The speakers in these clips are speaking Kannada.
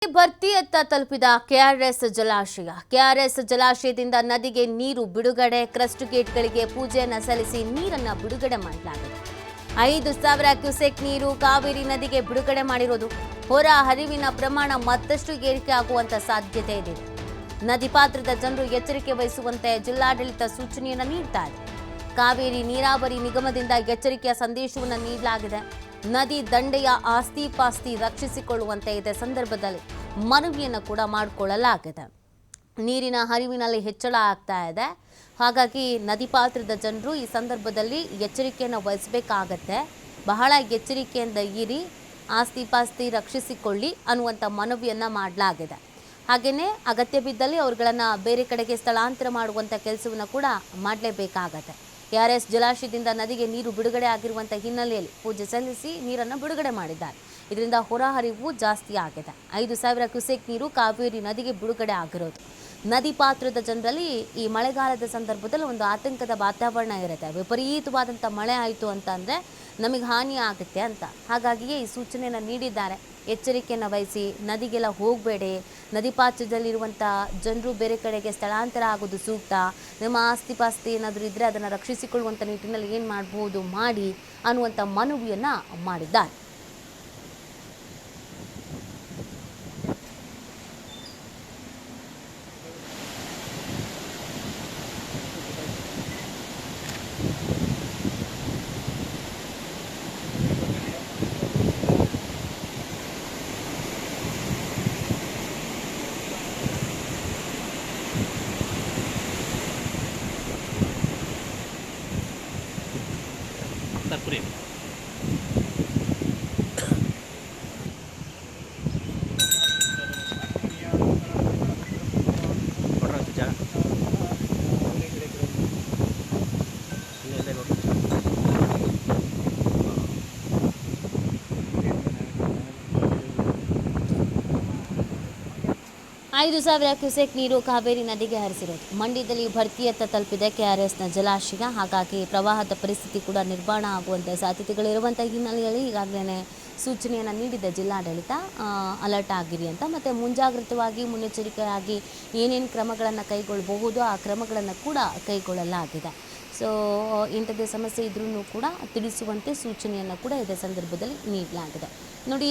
ಭರ್ತಿಯತ್ತ ತಲುಪಿದ ಕೆಆರ್ಎಸ್ ಜಲಾಶಯ. ಕೆಆರ್ಎಸ್ ಜಲಾಶಯದಿಂದ ನದಿಗೆ ನೀರು ಬಿಡುಗಡೆ. ಕ್ರಸ್ಟ್ ಗೇಟ್ಗಳಿಗೆ ಪೂಜೆಯನ್ನ ಸಲ್ಲಿಸಿ ನೀರನ್ನ ಬಿಡುಗಡೆ ಮಾಡಲಾಗಿದೆ. 5,000 ಕ್ಯೂಸೆಕ್ ನೀರು ಕಾವೇರಿ ನದಿಗೆ ಬಿಡುಗಡೆ ಮಾಡಿರೋದು. ಹೊರ ಹರಿವಿನ ಪ್ರಮಾಣ ಮತ್ತಷ್ಟು ಏರಿಕೆ ಆಗುವಂತ ಸಾಧ್ಯತೆ ಇದೆ. ನದಿ ಪಾತ್ರದ ಜನರು ಎಚ್ಚರಿಕೆ ವಹಿಸುವಂತೆ ಜಿಲ್ಲಾಡಳಿತ ಸೂಚನೆಯನ್ನ ನೀಡ್ತಾ ಇದೆ. ಕಾವೇರಿ ನೀರಾವರಿ ನಿಗಮದಿಂದ ಎಚ್ಚರಿಕೆಯ ಸಂದೇಶವನ್ನು ನೀಡಲಾಗಿದೆ. ನದಿ ದಂಡೆಯ ಆಸ್ತಿ ಪಾಸ್ತಿ ರಕ್ಷಿಸಿಕೊಳ್ಳುವಂತೆ ಇದೇ ಸಂದರ್ಭದಲ್ಲಿ ಮನವಿಯನ್ನು ಕೂಡ ಮಾಡಿಕೊಳ್ಳಲಾಗಿದೆ. ನೀರಿನ ಹರಿವಿನಲ್ಲಿ ಹೆಚ್ಚಳ ಆಗ್ತಾ ಇದೆ. ಹಾಗಾಗಿ ನದಿ ಪಾತ್ರದ ಜನರು ಈ ಸಂದರ್ಭದಲ್ಲಿ ಎಚ್ಚರಿಕೆಯನ್ನು ವಹಿಸಬೇಕಾಗತ್ತೆ. ಬಹಳ ಎಚ್ಚರಿಕೆಯಿಂದ ಇರಿ, ಆಸ್ತಿ ಪಾಸ್ತಿ ರಕ್ಷಿಸಿಕೊಳ್ಳಿ ಅನ್ನುವಂಥ ಮನವಿಯನ್ನು ಮಾಡಲಾಗಿದೆ. ಹಾಗೆಯೇ ಅಗತ್ಯ ಬಿದ್ದಲ್ಲಿ ಅವರುಗಳನ್ನು ಬೇರೆ ಕಡೆಗೆ ಸ್ಥಳಾಂತರ ಮಾಡುವಂಥ ಕೆಲಸವನ್ನು ಕೂಡ ಮಾಡಲೇಬೇಕಾಗತ್ತೆ. ಕೆಆರ್ಎಸ್ ಜಲಾಶಯದಿಂದ ನದಿಗೆ ನೀರು ಬಿಡುಗಡೆ ಆಗಿರುವಂಥ ಹಿನ್ನೆಲೆಯಲ್ಲಿ ಪೂಜೆ ಸಲ್ಲಿಸಿ ನೀರನ್ನು ಬಿಡುಗಡೆ ಮಾಡಿದ್ದಾರೆ. ಇದರಿಂದ ಹೊರಹರಿವು ಜಾಸ್ತಿ ಆಗಿದೆ. 5,000 ಕ್ಯೂಸೆಕ್ ನೀರು ಕಾವೇರಿ ನದಿಗೆ ಬಿಡುಗಡೆ ಆಗಿರೋದು. ನದಿ ಪಾತ್ರದ ಜನರಲ್ಲಿ ಈ ಮಳೆಗಾಲದ ಸಂದರ್ಭದಲ್ಲಿ ಒಂದು ಆತಂಕದ ವಾತಾವರಣ ಇರುತ್ತೆ. ವಿಪರೀತವಾದಂಥ ಮಳೆ ಆಯಿತು ಅಂತಂದರೆ ನಮಗೆ ಹಾನಿ ಆಗುತ್ತೆ ಅಂತ. ಹಾಗಾಗಿಯೇ ಈ ಸೂಚನೆಯನ್ನು ನೀಡಿದ್ದಾರೆ. ಎಚ್ಚರಿಕೆಯನ್ನು ವಹಿಸಿ, ನದಿಗೆಲ್ಲ ಹೋಗಬೇಡಿ, ನದಿ ಪಾತ್ರದಲ್ಲಿರುವಂಥ ಜನರು ಬೇರೆ ಕಡೆಗೆ ಸ್ಥಳಾಂತರ ಆಗೋದು ಸೂಕ್ತ. ನಿಮ್ಮ ಆಸ್ತಿ ಪಾಸ್ತಿ ಏನಾದರೂ ಇದ್ದರೆ ಅದನ್ನು ರಕ್ಷಿಸಿಕೊಳ್ಳುವಂಥ ನಿಟ್ಟಿನಲ್ಲಿ ಏನು ಮಾಡ್ಬೋದು ಮಾಡಿ ಅನ್ನುವಂಥ ಮನವಿಯನ್ನು ಮಾಡಿದ್ದಾರೆ. Terpurim. Orang sejarah. ಐದು 5,000 ಕ್ಯೂಸೆಕ್ ನೀರು ಕಾವೇರಿ ನದಿಗೆ ಹರಿಸಿರೋದು. ಮಂಡ್ಯದಲ್ಲಿ ಭರ್ತಿಯತ್ತ ತಲುಪಿದೆ ಕೆಆರ್ಎಸ್ನ ಜಲಾಶಯ. ಹಾಗಾಗಿ ಪ್ರವಾಹದ ಪರಿಸ್ಥಿತಿ ಕೂಡ ನಿರ್ಮಾಣ ಆಗುವಂಥ ಸಾಧ್ಯತೆಗಳಿರುವಂಥ ಹಿನ್ನೆಲೆಯಲ್ಲಿ ಈಗಾಗಲೇ ಸೂಚನೆಯನ್ನು ನೀಡಿದೆ ಜಿಲ್ಲಾಡಳಿತ. ಅಲರ್ಟ್ ಆಗಿರಿ ಅಂತ. ಮತ್ತು ಮುಂಜಾಗ್ರತವಾಗಿ ಮುನ್ನೆಚ್ಚರಿಕೆಯಾಗಿ ಏನೇನು ಕ್ರಮಗಳನ್ನು ಕೈಗೊಳ್ಳಬಹುದು ಆ ಕ್ರಮಗಳನ್ನು ಕೂಡ ಕೈಗೊಳ್ಳಲಾಗಿದೆ. ಸೊ ಇಂಥದ್ದೇ ಸಮಸ್ಯೆ ಇದ್ರೂ ಕೂಡ ತಿಳಿಸುವಂತೆ ಸೂಚನೆಯನ್ನು ಕೂಡ ಇದೇ ಸಂದರ್ಭದಲ್ಲಿ ನೀಡಲಾಗಿದೆ. ನೋಡಿ,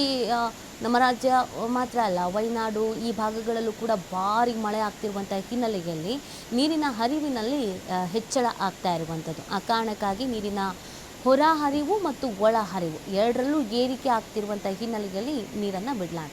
ನಮ್ಮ ರಾಜ್ಯ ಮಾತ್ರ ಅಲ್ಲ, ವಯನಾಡು ಈ ಭಾಗಗಳಲ್ಲೂ ಕೂಡ ಭಾರಿ ಮಳೆ ಆಗ್ತಿರುವಂಥ ಹಿನ್ನೆಲೆಯಲ್ಲಿ ನೀರಿನ ಹರಿವಿನಲ್ಲಿ ಹೆಚ್ಚಳ ಆಗ್ತಾ ಇರುವಂಥದ್ದು. ಆ ಕಾರಣಕ್ಕಾಗಿ ನೀರಿನ ಹೊರ ಹರಿವು ಮತ್ತು ಒಳ ಹರಿವು ಎರಡರಲ್ಲೂ ಏರಿಕೆ ಆಗ್ತಿರುವಂಥ ಹಿನ್ನೆಲೆಯಲ್ಲಿ ನೀರನ್ನು ಬಿಡಲಾಗಿದೆ.